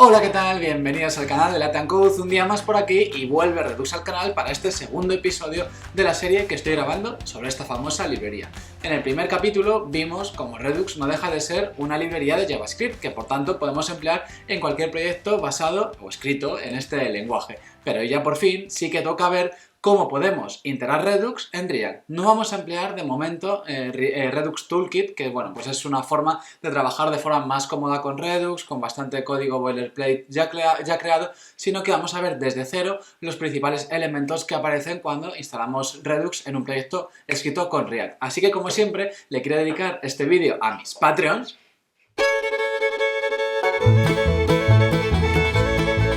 Hola, ¿qué tal? Bienvenidos al canal de Latin Code, un día más por aquí y vuelve Redux al canal para este segundo episodio de la serie que estoy grabando sobre esta famosa librería. En el primer capítulo vimos cómo Redux no deja de ser una librería de JavaScript que por tanto podemos emplear en cualquier proyecto basado o escrito en este lenguaje. Pero ya por fin sí que toca ver cómo podemos integrar Redux en React. No vamos a emplear de momento Redux Toolkit, que bueno, pues es una forma de trabajar de forma más cómoda con Redux, con bastante código boilerplate ya creado, sino que vamos a ver desde cero los principales elementos que aparecen cuando instalamos Redux en un proyecto escrito con React. Así que como siempre, le quiero dedicar este vídeo a mis Patreons,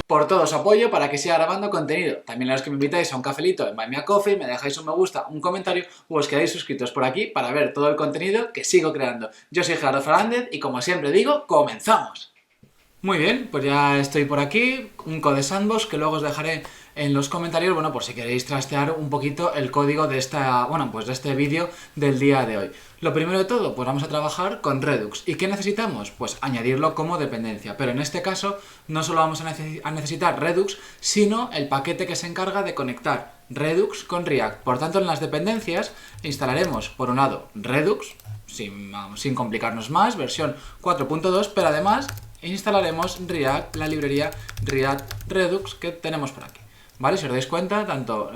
por todo su apoyo para que siga grabando contenido. También a los que me invitáis a un cafelito en Buy Me a Coffee, me dejáis un me gusta, un comentario o os quedáis suscritos por aquí para ver todo el contenido que sigo creando. Yo soy Gerardo Fernández y como siempre digo, ¡comenzamos! Muy bien, pues ya estoy por aquí, un code sandbox que luego os dejaré en los comentarios, bueno, por si queréis trastear un poquito el código de de este vídeo del día de hoy. Lo primero de todo, pues vamos a trabajar con Redux. ¿Y qué necesitamos? Pues añadirlo como dependencia, pero en este caso no solo vamos a necesitar Redux, sino el paquete que se encarga de conectar Redux con React. Por tanto, en las dependencias instalaremos, por un lado, Redux, sin complicarnos más, versión 4.2, pero además instalaremos React, la librería React Redux que tenemos por aquí. ¿Vale? Si os dais cuenta, tanto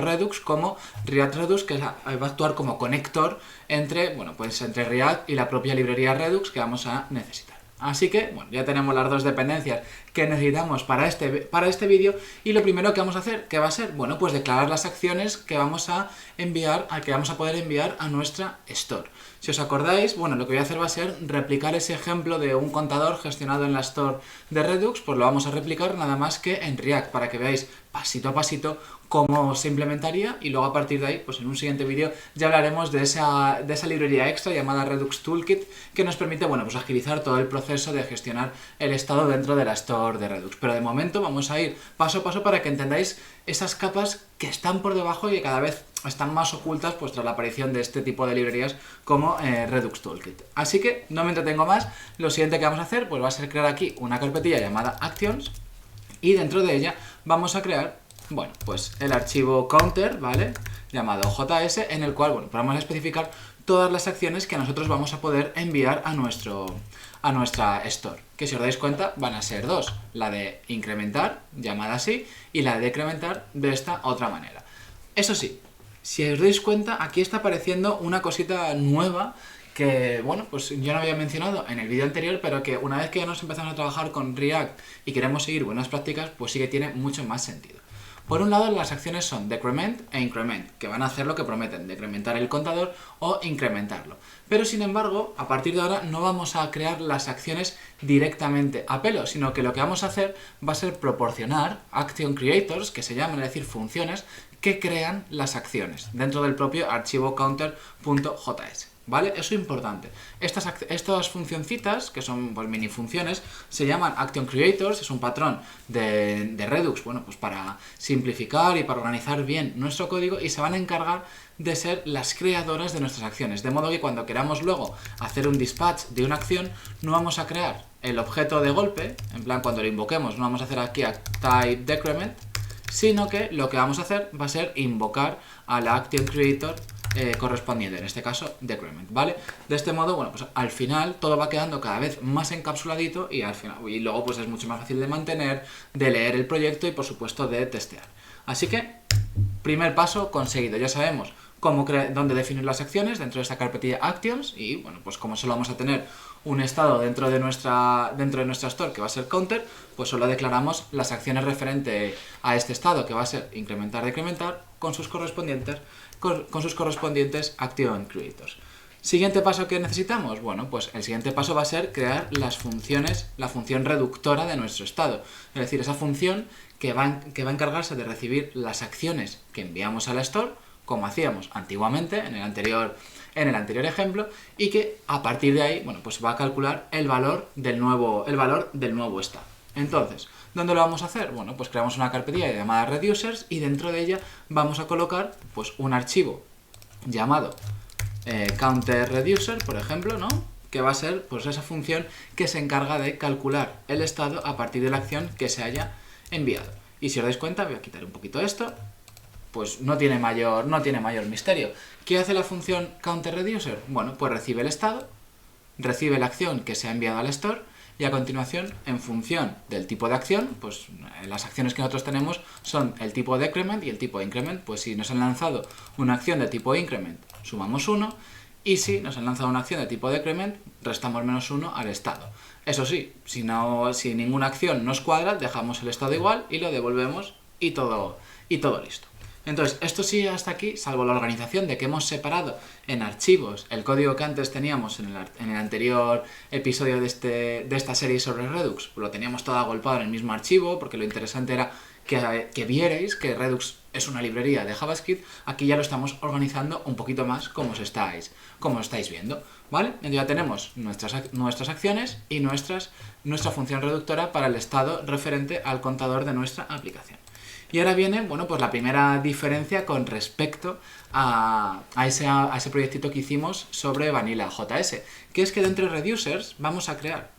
Redux como React Redux, que va a actuar como conector entre React y la propia librería Redux que vamos a necesitar. Así que, bueno, ya tenemos las dos dependencias que necesitamos para este vídeo y lo primero que vamos a hacer, ¿qué va a ser? Bueno, pues declarar las acciones que vamos a poder enviar a nuestra store. Si os acordáis, bueno, lo que voy a hacer va a ser replicar ese ejemplo de un contador gestionado en la store de Redux, pues lo vamos a replicar nada más que en React para que veáis pasito a pasito cómo se implementaría y luego a partir de ahí, pues en un siguiente vídeo ya hablaremos de esa librería extra llamada Redux Toolkit que nos permite, bueno, pues agilizar todo el proceso de gestionar el estado dentro de la store de Redux. Pero de momento vamos a ir paso a paso para que entendáis esas capas que están por debajo y que cada vez están más ocultas pues tras la aparición de este tipo de librerías como Redux Toolkit. Así que no me entretengo más, lo siguiente que vamos a hacer pues va a ser crear aquí una carpetilla llamada Actions y dentro de ella vamos a crear, bueno, pues el archivo counter, ¿vale? Llamado JS, en el cual, bueno, vamos a especificar todas las acciones que nosotros vamos a poder enviar a nuestra store, que si os dais cuenta van a ser dos, la de incrementar, llamada así, y la de decrementar de esta otra manera. Eso sí, si os dais cuenta, aquí está apareciendo una cosita nueva que, bueno, pues yo no había mencionado en el vídeo anterior, pero que una vez que ya nos empezamos a trabajar con React y queremos seguir buenas prácticas, pues sí que tiene mucho más sentido. Por un lado, las acciones son decrement e increment, que van a hacer lo que prometen, decrementar el contador o incrementarlo. Pero sin embargo, a partir de ahora no vamos a crear las acciones directamente a pelo, sino que lo que vamos a hacer va a ser proporcionar action creators, que se llaman, es decir, funciones que crean las acciones dentro del propio archivo counter.js. ¿Vale? Eso es importante. Estas funcioncitas, que son pues, mini funciones, se llaman Action Creators, es un patrón de Redux, bueno, pues para simplificar y para organizar bien nuestro código y se van a encargar de ser las creadoras de nuestras acciones. De modo que cuando queramos luego hacer un dispatch de una acción, no vamos a crear el objeto de golpe, en plan cuando lo invoquemos, no vamos a hacer aquí a type decrement, sino que lo que vamos a hacer va a ser invocar a la Action Creator correspondiente, en este caso decrement, ¿vale? De este modo, bueno, pues al final todo va quedando cada vez más encapsuladito y luego pues es mucho más fácil de mantener, de leer el proyecto y por supuesto de testear. Así que, primer paso conseguido, ya sabemos dónde definir las acciones dentro de esta carpetilla Actions y bueno, pues como solo vamos a tener un estado dentro de nuestra store que va a ser counter, pues solo declaramos las acciones referente a este estado que va a ser incrementar, decrementar con sus correspondientes action creators. ¿Siguiente paso que necesitamos? Bueno, pues el siguiente paso va a ser crear la función reductora de nuestro estado. Es decir, esa función que va a encargarse de recibir las acciones que enviamos a la store, como hacíamos antiguamente en el anterior ejemplo, y que a partir de ahí, bueno, pues va a calcular el valor del nuevo estado. Entonces, ¿dónde lo vamos a hacer? Bueno, pues creamos una carpetilla llamada reducers y dentro de ella vamos a colocar pues un archivo llamado counter reducer, por ejemplo, ¿no? que va a ser pues esa función que se encarga de calcular el estado a partir de la acción que se haya enviado. Y si os dais cuenta, voy a quitar un poquito esto, pues no tiene mayor misterio. ¿Qué hace la función counterReducer? Bueno, pues recibe el estado, recibe la acción que se ha enviado al store, y a continuación, en función del tipo de acción, pues las acciones que nosotros tenemos son el tipo decrement y el tipo increment. Pues si nos han lanzado una acción de tipo increment, sumamos 1, y si nos han lanzado una acción de tipo decrement, restamos menos 1 al estado. Eso sí, si ninguna acción nos cuadra, dejamos el estado igual y lo devolvemos y todo listo. Entonces, esto sí hasta aquí, salvo la organización de que hemos separado en archivos el código que antes teníamos en el anterior episodio de esta serie sobre Redux. Lo teníamos todo agolpado en el mismo archivo, porque lo interesante era que vierais que Redux es una librería de JavaScript. Aquí ya lo estamos organizando un poquito más como estáis viendo, ¿vale? Entonces ya tenemos nuestras acciones y nuestra función reductora para el estado referente al contador de nuestra aplicación. Y ahora viene, bueno, pues la primera diferencia con respecto a ese proyectito que hicimos sobre Vanilla.js, que es que dentro de Reducers vamos a crear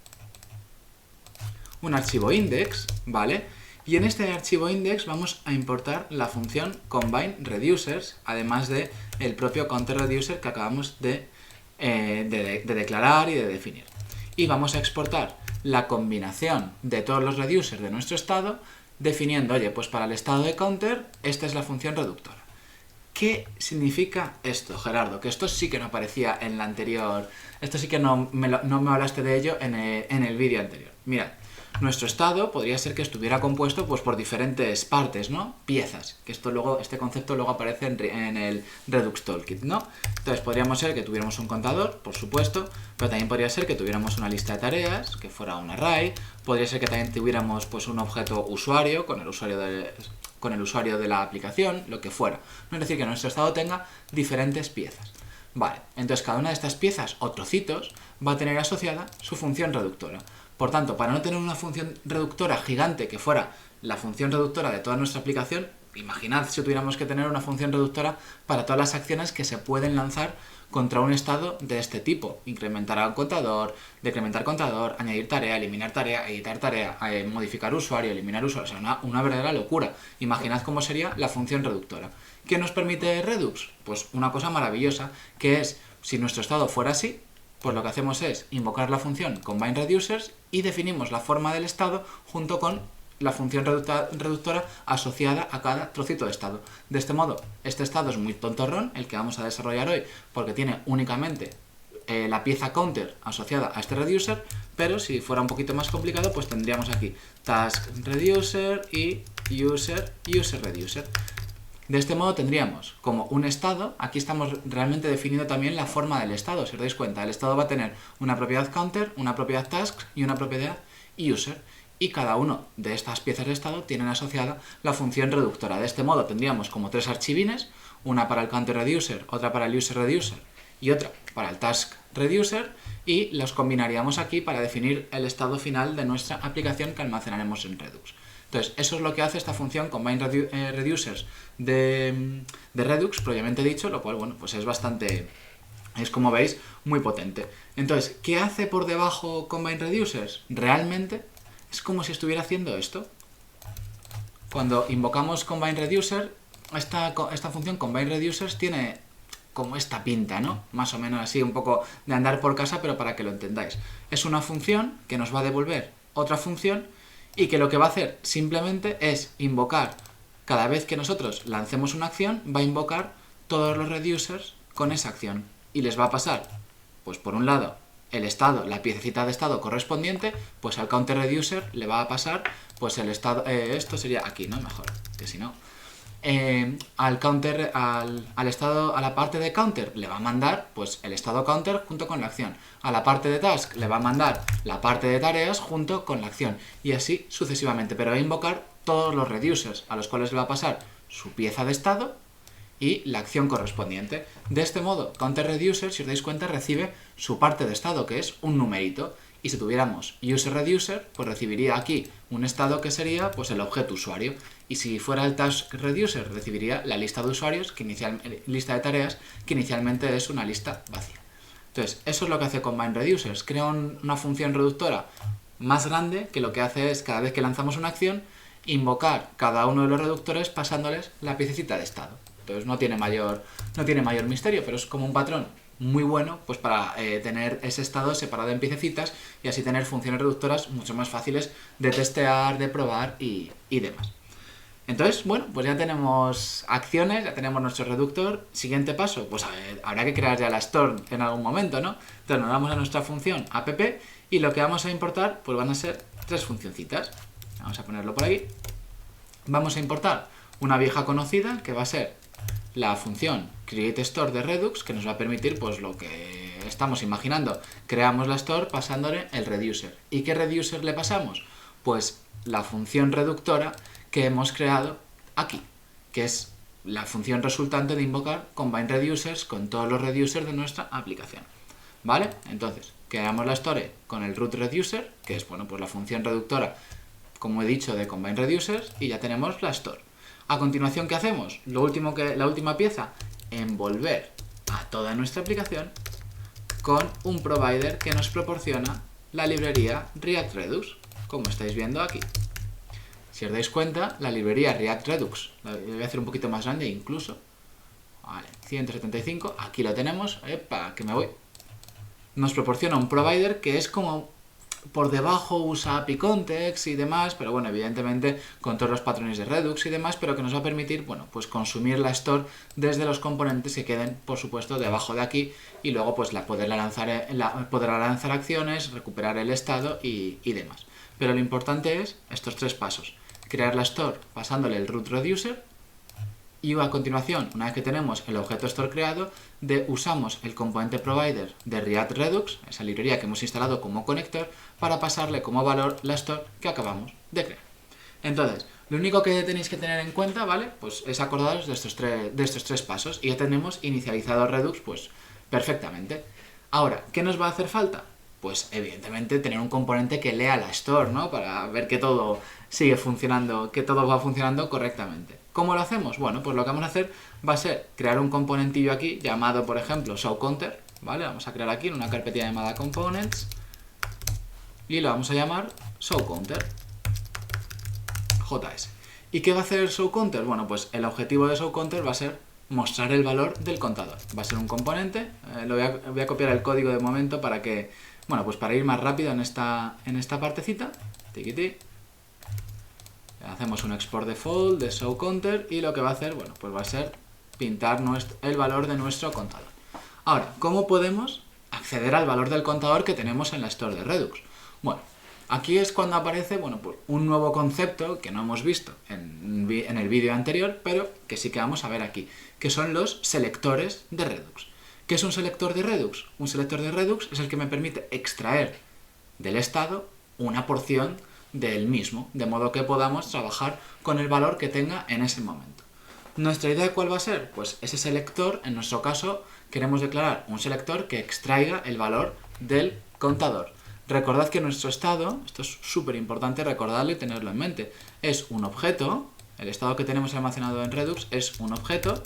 un archivo index, ¿vale? Y en este archivo index vamos a importar la función combine_reducers, además de el propio counterReducer que acabamos de declarar y de definir. Y vamos a exportar la combinación de todos los reducers de nuestro estado, definiendo, oye, pues para el estado de counter, esta es la función reductora. ¿Qué significa esto, Gerardo? Que esto sí que no aparecía en la anterior... Esto sí que no me hablaste de ello en el vídeo anterior. Mirad, nuestro estado podría ser que estuviera compuesto pues por diferentes partes, ¿no? Piezas, que este concepto luego aparece en el Redux Toolkit, ¿no? Entonces podríamos ser que tuviéramos un contador, por supuesto, pero también podría ser que tuviéramos una lista de tareas, que fuera un array, podría ser que también tuviéramos pues un objeto usuario con el usuario de la aplicación, lo que fuera. No es decir, que nuestro estado tenga diferentes piezas. Vale, entonces cada una de estas piezas o trocitos va a tener asociada su función reductora. Por tanto, para no tener una función reductora gigante que fuera la función reductora de toda nuestra aplicación, imaginad si tuviéramos que tener una función reductora para todas las acciones que se pueden lanzar contra un estado de este tipo. Incrementar al contador, decrementar contador, añadir tarea, eliminar tarea, editar tarea, modificar usuario, eliminar usuario. O sea, una verdadera locura. Imaginad cómo sería la función reductora. ¿Qué nos permite Redux? Pues una cosa maravillosa, que es, si nuestro estado fuera así, pues lo que hacemos es invocar la función combine_reducers y definimos la forma del estado junto con la función reductora asociada a cada trocito de estado. De este modo, este estado es muy tontorrón, el que vamos a desarrollar hoy, porque tiene únicamente la pieza counter asociada a este reducer, pero si fuera un poquito más complicado, pues tendríamos aquí task reducer y user reducer. De este modo tendríamos como un estado, aquí estamos realmente definiendo también la forma del estado, si os dais cuenta, el estado va a tener una propiedad counter, una propiedad task y una propiedad user, y cada uno de estas piezas de estado tienen asociada la función reductora. De este modo tendríamos como tres archivines, una para el counter reducer, otra para el user reducer y otra para el task reducer, y los combinaríamos aquí para definir el estado final de nuestra aplicación que almacenaremos en Redux. Entonces, eso es lo que hace esta función combine_reducers de Redux, previamente dicho, lo cual, bueno, pues es como veis, muy potente. Entonces, ¿qué hace por debajo combine_reducers? Realmente es como si estuviera haciendo esto. Cuando invocamos combine_reducer, esta función combine_reducers tiene como esta pinta, ¿no? Más o menos así, un poco de andar por casa, pero para que lo entendáis. Es una función que nos va a devolver otra función y que lo que va a hacer simplemente es invocar, cada vez que nosotros lancemos una acción, va a invocar todos los reducers con esa acción. Y les va a pasar, pues por un lado, el estado, la piececita de estado correspondiente, pues al counter reducer le va a pasar, pues el estado, esto sería aquí, ¿no? Mejor, que si no. Al estado, a la parte de counter le va a mandar pues el estado counter junto con la acción. A la parte de task le va a mandar la parte de tareas junto con la acción. Y así sucesivamente. Pero va a invocar todos los reducers a los cuales le va a pasar su pieza de estado y la acción correspondiente. De este modo, counter_reducer, si os dais cuenta, recibe su parte de estado, que es un numerito. Y si tuviéramos user_reducer, pues recibiría aquí un estado que sería pues el objeto usuario. Y si fuera el task reducer, recibiría la lista de usuarios, lista de tareas, que inicialmente es una lista vacía. Entonces, eso es lo que hace Combine Reducers. Crea una función reductora más grande que lo que hace es, cada vez que lanzamos una acción, invocar cada uno de los reductores pasándoles la piececita de estado. Entonces no tiene mayor misterio, pero es como un patrón muy bueno pues para tener ese estado separado en piececitas y así tener funciones reductoras mucho más fáciles de testear, de probar y demás. Entonces, bueno, pues ya tenemos acciones, ya tenemos nuestro reductor. Siguiente paso, pues a ver, habrá que crear ya la store en algún momento, ¿no? Entonces nos vamos a nuestra función app y lo que vamos a importar pues van a ser 3 funcioncitas. Vamos a ponerlo por aquí. Vamos a importar una vieja conocida que va a ser la función createStore de Redux, que nos va a permitir pues lo que estamos imaginando. Creamos la store pasándole el reducer. ¿Y qué reducer le pasamos? Pues la función reductora que hemos creado aquí, que es la función resultante de invocar Combine Reducers con todos los reducers de nuestra aplicación. ¿Vale? Entonces, creamos la store con el root reducer, que es bueno, pues la función reductora, como he dicho, de Combine Reducers, y ya tenemos la store. A continuación, ¿qué hacemos? La última pieza, envolver a toda nuestra aplicación con un provider que nos proporciona la librería React Redux, como estáis viendo aquí. Si os dais cuenta, la librería React Redux, la voy a hacer un poquito más grande incluso, vale, 175, aquí lo tenemos, epa, que me voy. Nos proporciona un provider que es como por debajo usa API Context y demás, pero bueno, evidentemente con todos los patrones de Redux y demás, pero que nos va a permitir, bueno, pues consumir la store desde los componentes que queden, por supuesto, debajo de aquí y luego pues poder lanzar acciones, recuperar el estado y demás. Pero lo importante es estos 3 pasos. Crear la store pasándole el root reducer y a continuación, una vez que tenemos el objeto store creado, usamos el componente provider de React Redux, esa librería que hemos instalado como conector, para pasarle como valor la store que acabamos de crear. Entonces, lo único que tenéis que tener en cuenta, ¿vale? Pues es acordaros de estos tres pasos y ya tenemos inicializado Redux pues perfectamente. Ahora, ¿qué nos va a hacer falta? Pues evidentemente tener un componente que lea la store, ¿no? Para ver que todo sigue funcionando, que todo va funcionando correctamente. ¿Cómo lo hacemos? Bueno, pues lo que vamos a hacer va a ser crear un componentillo aquí llamado, por ejemplo, showCounter, ¿vale? Vamos a crear aquí en una carpetilla llamada components y lo vamos a llamar showCounter, JS. ¿Y qué va a hacer el showCounter? Bueno, pues el objetivo de showCounter va a ser mostrar el valor del contador. Va a ser un componente, voy a copiar el código de momento para que, bueno, pues para ir más rápido en esta partecita. Tiquití. Hacemos un export default de showCounter y lo que va a hacer, bueno, pues va a ser pintar el valor de nuestro contador. Ahora, ¿cómo podemos acceder al valor del contador que tenemos en la store de Redux? Bueno, aquí es cuando aparece, bueno, pues un nuevo concepto que no hemos visto en el vídeo anterior, pero que sí que vamos a ver aquí, que son los selectores de Redux. ¿Qué es un selector de Redux? Un selector de Redux es el que me permite extraer del estado una porción del mismo, de modo que podamos trabajar con el valor que tenga en ese momento. ¿Nuestra idea cuál va a ser? Pues ese selector, en nuestro caso, queremos declarar un selector que extraiga el valor del contador. Recordad que nuestro estado, esto es súper importante recordarlo y tenerlo en mente, es un objeto, el estado que tenemos almacenado en Redux es un objeto,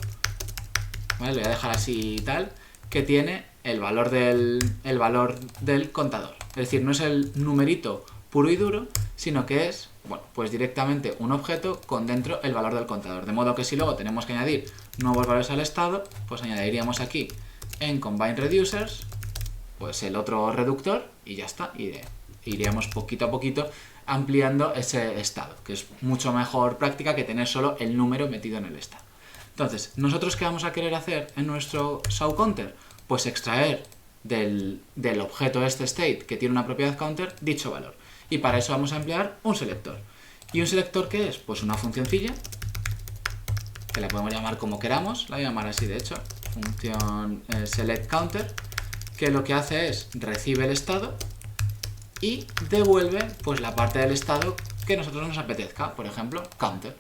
¿vale? Lo voy a dejar así y tal, que tiene el valor del contador. Es decir, no es el numerito puro y duro, sino que es, bueno, pues directamente un objeto con dentro el valor del contador. De modo que si luego tenemos que añadir nuevos valores al estado, pues añadiríamos aquí en Combine Reducers, pues el otro reductor y ya está. Y iríamos poquito a poquito ampliando ese estado, que es mucho mejor práctica que tener solo el número metido en el estado. Entonces, ¿nosotros qué vamos a querer hacer en nuestro showCounter? Pues extraer del objeto state que tiene una propiedad counter dicho valor. Y para eso vamos a emplear un selector. ¿Y un selector qué es? Pues una funcioncilla, que la podemos llamar como queramos, la voy a llamar así de hecho, función selectCounter, que lo que hace es recibe el estado y devuelve pues la parte del estado que a nosotros nos apetezca, por ejemplo, counter.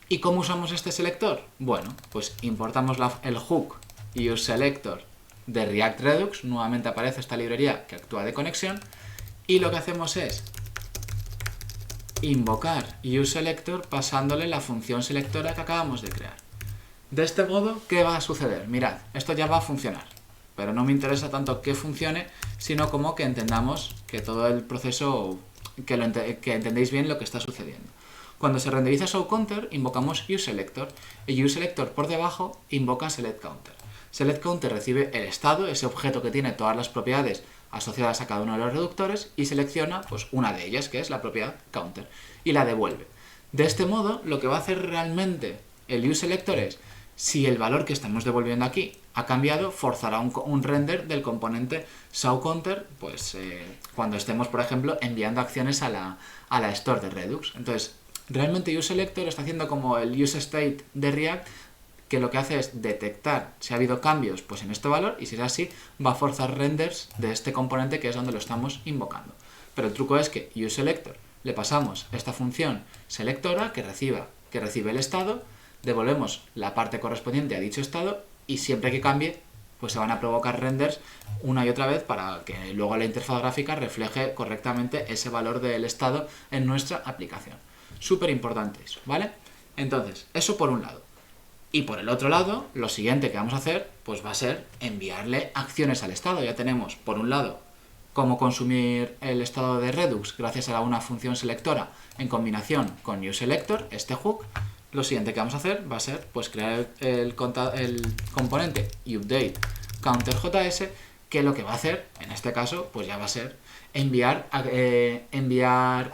¿Y cómo usamos este selector? Bueno, pues importamos el hook useSelector de React Redux, nuevamente aparece esta librería que actúa de conexión, y lo que hacemos es invocar useSelector pasándole la función selectora que acabamos de crear. De este modo, ¿qué va a suceder? Mirad, esto ya va a funcionar. pero no me interesa tanto que funcione, sino como que entendamos que todo el proceso, que entendéis bien lo que está sucediendo. Cuando se renderiza showCounter, invocamos useSelector, y useSelector por debajo invoca selectCounter. SelectCounter recibe el estado, ese objeto que tiene todas las propiedades asociadas a cada uno de los reductores, y selecciona pues una de ellas, que es la propiedad counter, y la devuelve. De este modo, lo que va a hacer realmente el useSelector es, si el valor que estamos devolviendo aquí ha cambiado, forzará un render del componente showCounter, pues cuando estemos, por ejemplo, enviando acciones a la store de Redux. Entonces, realmente useSelector está haciendo como el useState de React, que lo que hace es detectar si ha habido cambios pues en este valor, y si es así, va a forzar renders de este componente, que es donde lo estamos invocando. Pero el truco es que useSelector le pasamos esta función selectora que recibe el estado, devolvemos la parte correspondiente a dicho estado, y siempre que cambie pues se van a provocar renders una y otra vez para que luego la interfaz gráfica refleje correctamente ese valor del estado en nuestra aplicación. Súper importante eso, ¿vale? Entonces, eso por un lado. Y por el otro lado, lo siguiente que vamos a hacer pues va a ser enviarle acciones al estado. Ya tenemos, por un lado, cómo consumir el estado de Redux gracias a una función selectora en combinación con useSelector, este hook. Lo siguiente que vamos a hacer va a ser pues crear el componente updateCounterJS, que lo que va a hacer, en este caso, pues ya va a ser enviar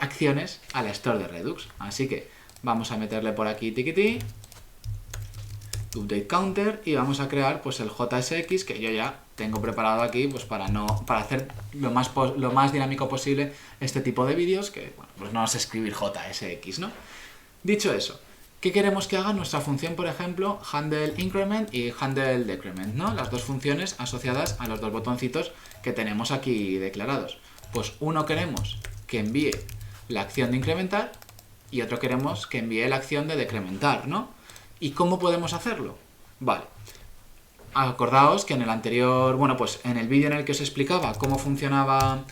acciones a la store de Redux. Así que vamos a meterle por aquí tiquití, updateCounter, y vamos a crear pues el JSX, que yo ya tengo preparado aquí pues para hacer lo más dinámico posible este tipo de vídeos, que bueno, pues no es escribir JSX, ¿no? Dicho eso, ¿qué queremos que haga nuestra función, por ejemplo, handleIncrement y handleDecrement, ¿no? Las dos funciones asociadas a los dos botoncitos que tenemos aquí declarados. Pues uno queremos que envíe la acción de incrementar y otro queremos que envíe la acción de decrementar, ¿no? ¿Y cómo podemos hacerlo? Vale, acordaos que en el anterior, bueno, pues en el vídeo en el que os explicaba cómo funcionaba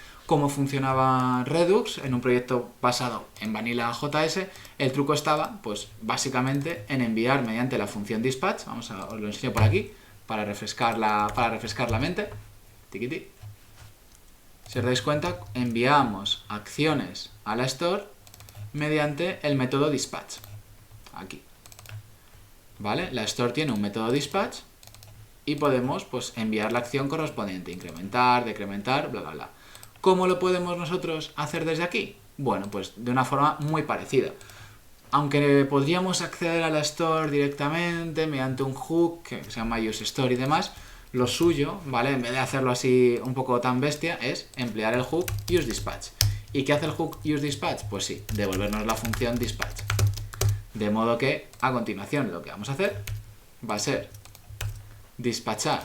Redux en un proyecto basado en Vanilla.js, el truco estaba, pues básicamente, en enviar mediante la función dispatch. Os lo enseño por aquí para refrescar la mente. Tiquití. Si os dais cuenta, enviamos acciones a la store mediante el método dispatch. Aquí. ¿Vale? La store tiene un método dispatch y podemos pues enviar la acción correspondiente, incrementar, decrementar, bla, bla, bla. ¿Cómo lo podemos nosotros hacer desde aquí? Bueno, pues de una forma muy parecida. Aunque podríamos acceder a la store directamente mediante un hook que se llama useStore y demás, lo suyo, ¿vale? En vez de hacerlo así un poco tan bestia, es emplear el hook useDispatch. ¿Y qué hace el hook useDispatch? Pues sí, devolvernos la función dispatch. De modo que, a continuación, lo que vamos a hacer va a ser dispatchar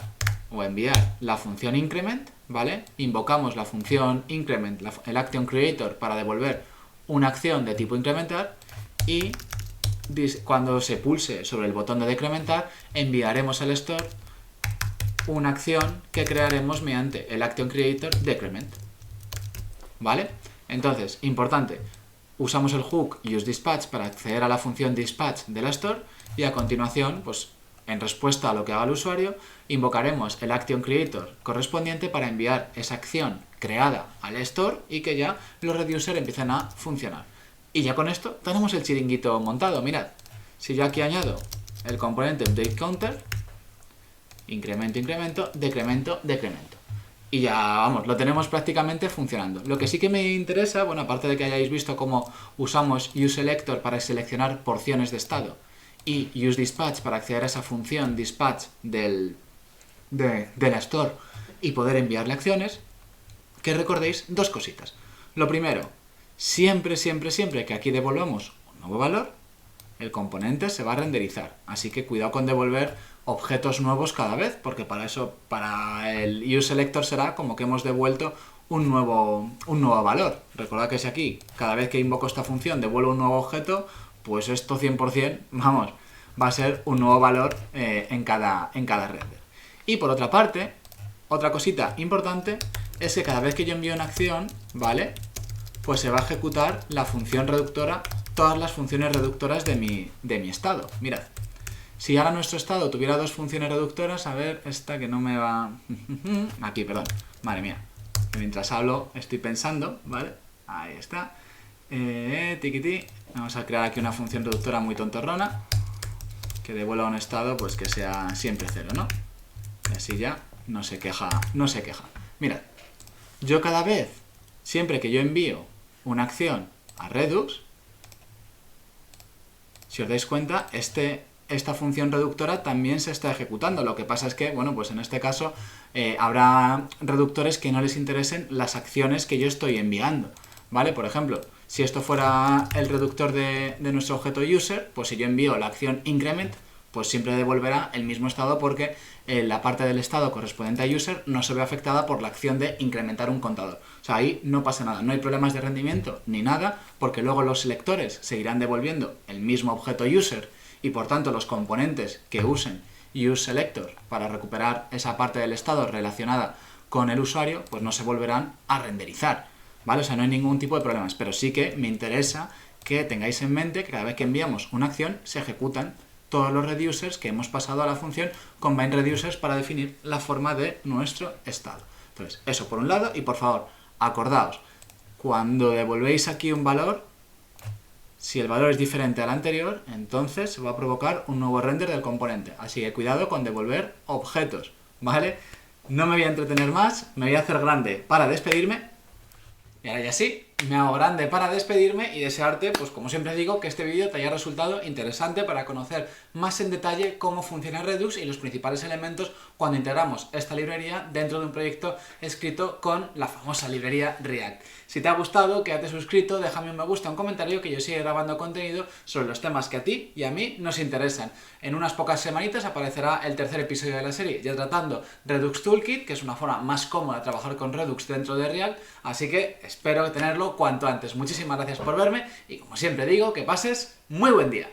o enviar la función increment, ¿vale? Invocamos la función increment, el action creator, para devolver una acción de tipo incrementar, y cuando se pulse sobre el botón de decrementar, enviaremos al store una acción que crearemos mediante el action creator decrement, ¿vale? Entonces, importante, usamos el hook useDispatch para acceder a la función dispatch de la store, y a continuación, pues en respuesta a lo que haga el usuario, invocaremos el action creator correspondiente para enviar esa acción creada al store y que ya los reducers empiecen a funcionar. Y ya con esto tenemos el chiringuito montado. Mirad, si yo aquí añado el componente updateCounter, incremento, incremento, decremento, decremento. Y ya, vamos, lo tenemos prácticamente funcionando. Lo que sí que me interesa, bueno, aparte de que hayáis visto cómo usamos useSelector para seleccionar porciones de estado y useDispatch para acceder a esa función dispatch de la store y poder enviarle acciones, que recordéis dos cositas. Lo primero, siempre que aquí devolvamos un nuevo valor, el componente se va a renderizar. Así que cuidado con devolver objetos nuevos cada vez, porque para el useSelector será como que hemos devuelto un nuevo valor. Recordad que si aquí, cada vez que invoco esta función, devuelvo un nuevo objeto, pues esto 100%, vamos, va a ser un nuevo valor en cada render. Y por otra parte, otra cosita importante es que cada vez que yo envío una acción, ¿vale? Pues se va a ejecutar la función reductora, todas las funciones reductoras de mi estado. Mirad, Si ahora nuestro estado tuviera dos funciones reductoras, a ver, esta que no me va... Aquí, perdón. Madre mía. Mientras hablo estoy pensando, ¿vale? Ahí está. Tiquití. Vamos a crear aquí una función reductora muy tontorrona que devuelva un estado pues que sea siempre 0, ¿no? Y así ya no se queja, no se queja. Mirad, yo cada vez, siempre que yo envío una acción a Redux, si os dais cuenta, esta función reductora también se está ejecutando. Lo que pasa es que, bueno, pues en este caso habrá reductores que no les interesen las acciones que yo estoy enviando, ¿vale? Por ejemplo, si esto fuera el reductor de nuestro objeto user, pues si yo envío la acción increment, pues siempre devolverá el mismo estado porque la parte del estado correspondiente a user no se ve afectada por la acción de incrementar un contador. O sea, ahí no pasa nada, no hay problemas de rendimiento ni nada, porque luego los selectores seguirán devolviendo el mismo objeto user y por tanto los componentes que usen useSelector para recuperar esa parte del estado relacionada con el usuario, pues no se volverán a renderizar, ¿vale? O sea, no hay ningún tipo de problemas, pero sí que me interesa que tengáis en mente que cada vez que enviamos una acción se ejecutan todos los reducers que hemos pasado a la función combine_reducers para definir la forma de nuestro estado. Entonces, eso por un lado, y por favor, acordaos, cuando devolvéis aquí un valor, si el valor es diferente al anterior, entonces se va a provocar un nuevo render del componente. Así que cuidado con devolver objetos, ¿vale? No me voy a entretener más, me voy a hacer grande para despedirme. Y ahora ya sí, me hago grande para despedirme y desearte, pues como siempre digo, que este vídeo te haya resultado interesante para conocer más en detalle cómo funciona Redux y los principales elementos cuando integramos esta librería dentro de un proyecto escrito con la famosa librería React. Si te ha gustado, quédate suscrito, déjame un me gusta, un comentario, que yo siga grabando contenido sobre los temas que a ti y a mí nos interesan. En unas pocas semanitas aparecerá el tercer episodio de la serie, ya tratando Redux Toolkit, que es una forma más cómoda de trabajar con Redux dentro de React, así que espero tenerlo cuanto antes. Muchísimas gracias por verme y como siempre digo, que pases muy buen día.